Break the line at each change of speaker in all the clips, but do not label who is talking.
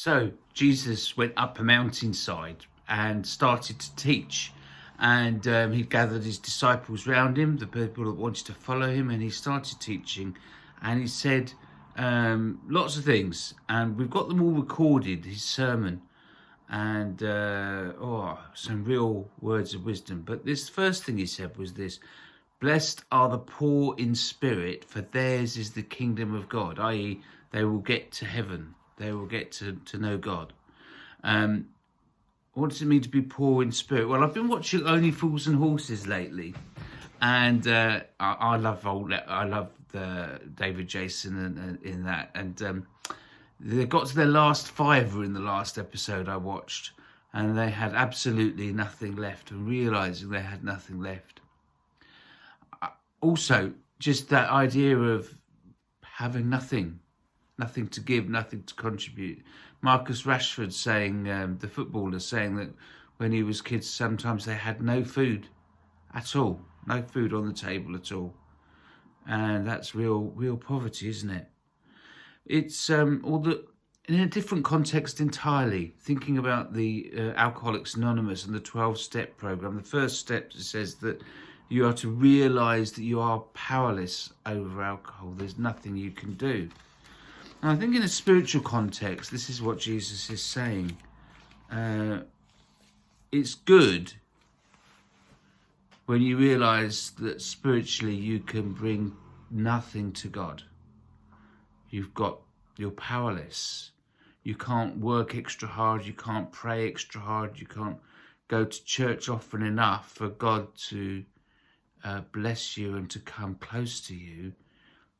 So Jesus went up a mountainside and started to teach. And he gathered his disciples round him, the people that wanted to follow him, and he started teaching. And he said lots of things. And we've got them all recorded, his sermon. And some real words of wisdom. But this first thing he said was this: blessed are the poor in spirit, for theirs is the kingdom of God, i.e. they will get to heaven. They will get to know God. What does it mean to be poor in spirit? Well, I've been watching Only Fools and Horses lately, and I love David Jason in that. And they got to their last fiver in the last episode I watched, and they had absolutely nothing left, and realising they had nothing left. Also, just that idea of having nothing to give, nothing to contribute. Marcus Rashford saying, the footballer, saying that when he was kids, sometimes they had no food at all, no food on the table at all, and that's real poverty, isn't it? It's in a different context entirely. Thinking about the Alcoholics Anonymous and the 12-step program, the first step says that you are to realise that you are powerless over alcohol. There's nothing you can do. And I think in a spiritual context, this is what Jesus is saying. It's good when you realise that spiritually you can bring nothing to God. You're powerless. You can't work extra hard. You can't pray extra hard. You can't go to church often enough for God to bless you and to come close to you.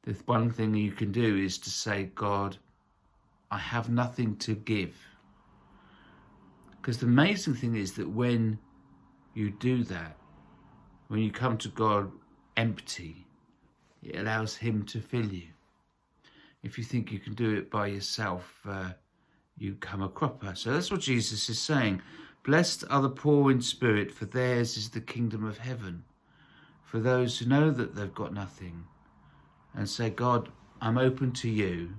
The one thing you can do is to say, God, I have nothing to give. Because the amazing thing is that when you do that, when you come to God empty, it allows him to fill you. If you think you can do it by yourself, you come a cropper. So that's what Jesus is saying. Blessed are the poor in spirit, for theirs is the kingdom of heaven. For those who know that they've got nothing, and say, God, I'm open to you.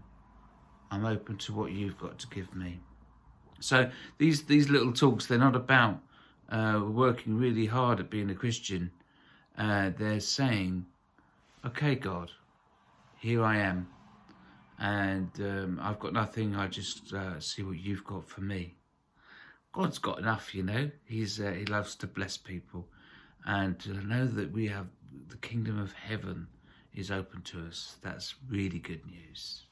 I'm open to what you've got to give me. So these little talks, they're not about working really hard at being a Christian. They're saying, okay, God, here I am. And I've got nothing. I just see what you've got for me. God's got enough, you know. He loves to bless people. And to know that we have the kingdom of heaven is open to us, that's really good news.